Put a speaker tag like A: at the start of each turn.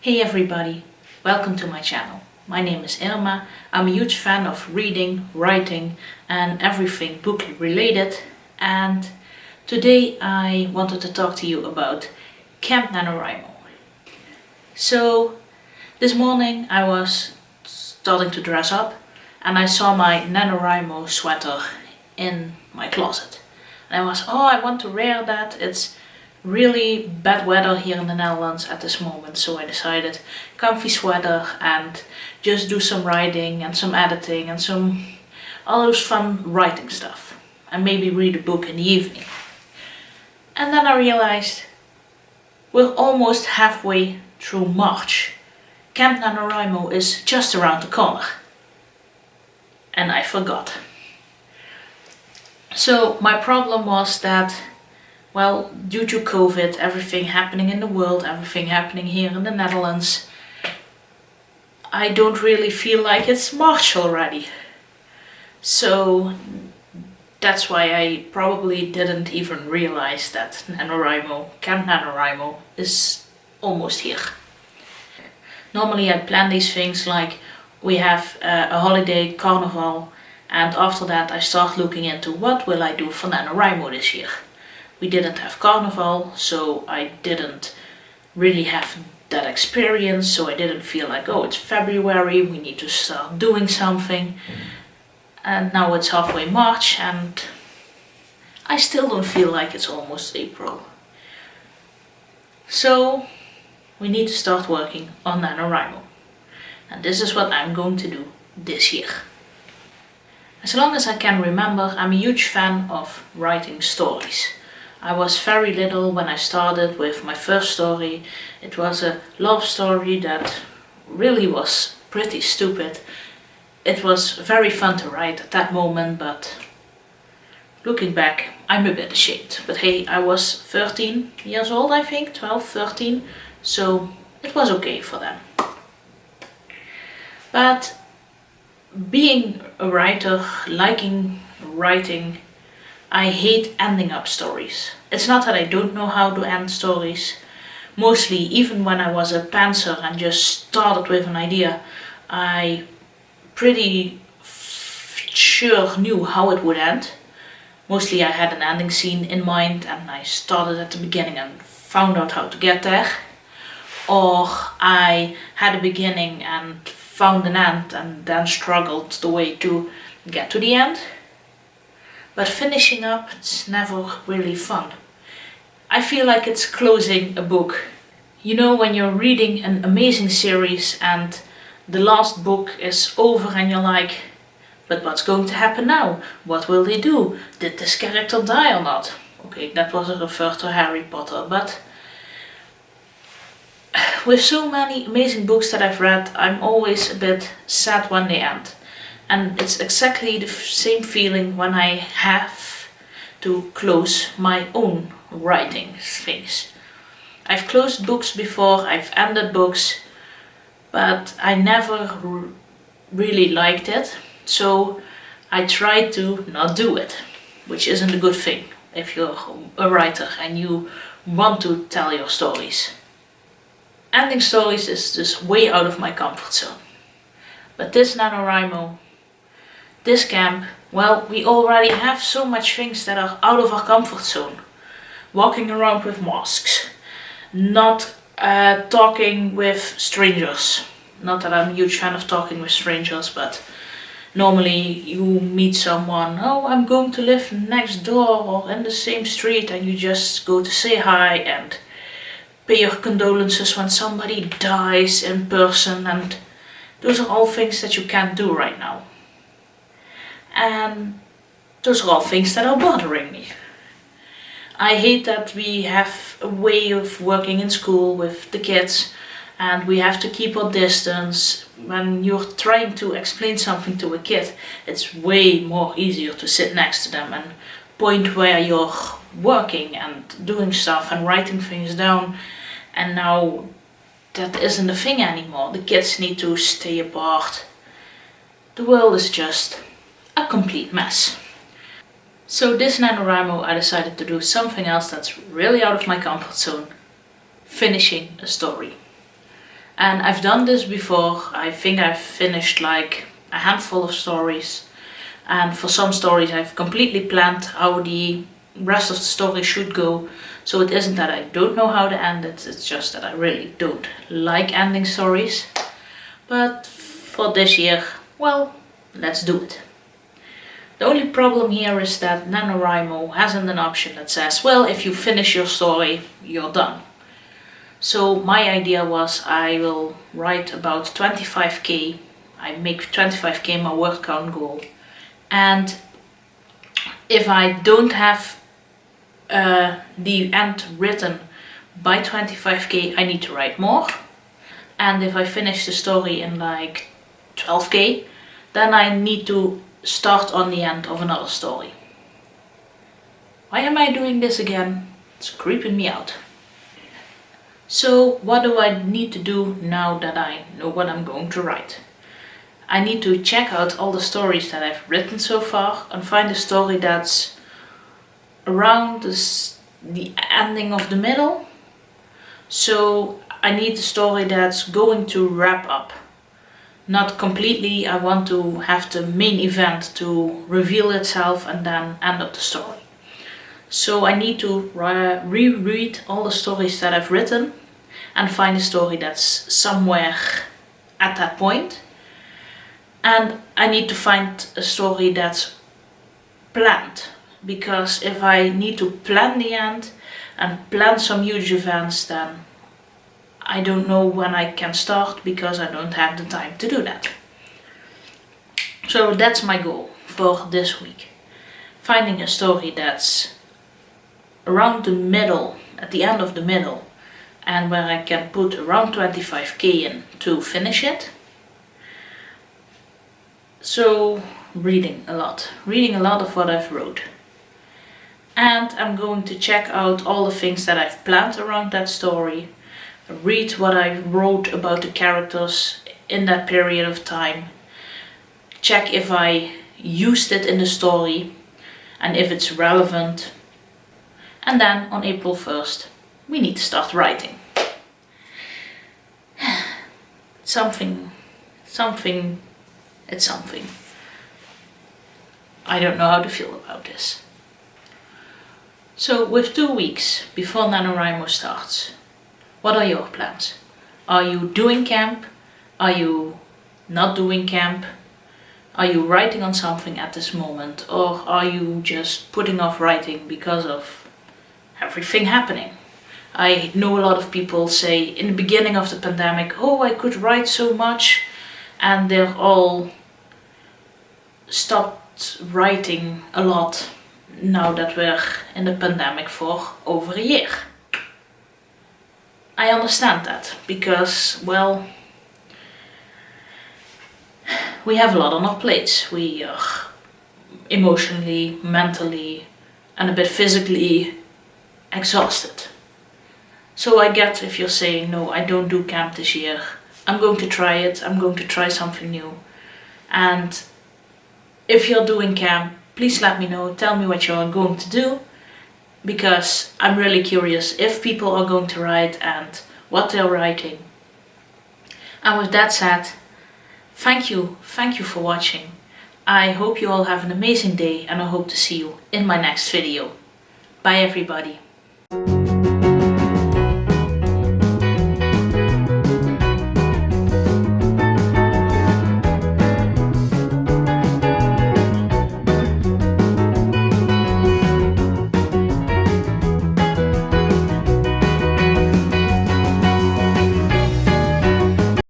A: Hey everybody, welcome to my channel. My name is Irma. I'm a huge fan of reading, writing and everything book related, and today I wanted to talk to you about Camp Nanowrimo. So this morning I was starting to dress up and I saw my Nanowrimo sweater in my closet. And I want to wear that. It's really bad weather here in the Netherlands at this moment, so I decided comfy sweater and just do some writing and some editing and all those fun writing stuff and maybe read a book in the evening. And then I realized we're almost halfway through March. Camp Nanowrimo is just around the corner. And I forgot. So my problem was that, well, due to COVID, everything happening in the world, everything happening here in the Netherlands, I don't really feel like it's March already. So that's why I probably didn't even realize that Camp Nanowrimo is almost here. Normally I plan these things like we have a holiday, carnival, and after that I start looking into what will I do for Nanowrimo this year. We didn't have carnival, so I didn't really have that experience, so I didn't feel like, oh, it's February, we need to start doing something. And now it's halfway March and I still don't feel like it's almost April. So we need to start working on Nanowrimo. And this is what I'm going to do this year. As long as I can remember, I'm a huge fan of writing stories. I was very little when I started with my first story. It was a love story that really was pretty stupid. It was very fun to write at that moment, but looking back, I'm a bit ashamed. But hey, I was 13 years old, I think, 12, 13, so it was okay for them. But being a writer, liking writing, I hate ending up stories. It's not that I don't know how to end stories. Mostly, even when I was a pantser and just started with an idea, I pretty sure knew how it would end. Mostly I had an ending scene in mind and I started at the beginning and found out how to get there. Or I had a beginning and found an end and then struggled the way to get to the end. But finishing up, it's never really fun. I feel like it's closing a book. You know, when you're reading an amazing series and the last book is over and you're like, but what's going to happen now? What will they do? Did this character die or not? Okay, that was a refer to Harry Potter, but with so many amazing books that I've read, I'm always a bit sad when they end. And it's exactly the same feeling when I have to close my own writing things. I've closed books before, I've ended books, but I never really liked it. So I tried to not do it, which isn't a good thing if you're a writer and you want to tell your stories. Ending stories is just way out of my comfort zone. But this Nanowrimo, this camp, well, we already have so much things that are out of our comfort zone. Walking around with masks, not talking with strangers. Not that I'm a huge fan of talking with strangers, but normally you meet someone, oh, I'm going to live next door or in the same street, and you just go to say hi and pay your condolences when somebody dies in person, and those are all things that you can't do right now. And those are all things that are bothering me. I hate that we have a way of working in school with the kids and we have to keep our distance. When you're trying to explain something to a kid, it's way more easier to sit next to them and point where you're working and doing stuff and writing things down. And now that isn't a thing anymore. The kids need to stay apart. The world is just a complete mess. So this Nanowrimo, I decided to do something else that's really out of my comfort zone. Finishing a story. And I've done this before. I think I've finished like a handful of stories. And for some stories I've completely planned how the rest of the story should go. So it isn't that I don't know how to end it, it's just that I really don't like ending stories. But for this year, well, let's do it. The only problem here is that Nanowrimo hasn't an option that says, well, if you finish your story, you're done. So my idea was I will write about 25k. I make 25k my word count goal. And if I don't have the end written by 25k, I need to write more. And if I finish the story in like 12k, then I need to start on the end of another story. Why am I doing this again? It's creeping me out. So what do I need to do now that I know what I'm going to write? I need to check out all the stories that I've written so far and find a story that's around the ending of the middle. So I need a story that's going to wrap up. Not completely, I want to have the main event to reveal itself and then end up the story. So I need to reread all the stories that I've written and find a story that's somewhere at that point. And I need to find a story that's planned, because if I need to plan the end and plan some huge events, then I don't know when I can start because I don't have the time to do that. So that's my goal for this week. Finding a story that's around the middle, at the end of the middle, and where I can put around 25k in to finish it. So reading a lot of what I've wrote. And I'm going to check out all the things that I've planned around that story, read what I wrote about the characters in that period of time, check if I used it in the story and if it's relevant. And then on April 1st, we need to start writing. It's something. I don't know how to feel about this. So with 2 weeks before Nanowrimo starts, what are your plans? Are you doing camp? Are you not doing camp? Are you writing on something at this moment? Or are you just putting off writing because of everything happening? I know a lot of people say in the beginning of the pandemic, oh, I could write so much, and they're all stopped writing a lot now that we're in the pandemic for over a year. I understand that because, well, we have a lot on our plates. We are emotionally, mentally, and a bit physically exhausted. So I get if you're saying, no, I don't do camp this year. I'm going to try it. I'm going to try something new. And if you're doing camp, please let me know. Tell me what you're going to do, because I'm really curious if people are going to write and what they're writing. And with that said, thank you for watching. I hope you all have an amazing day, and I hope to see you in my next video. Bye everybody.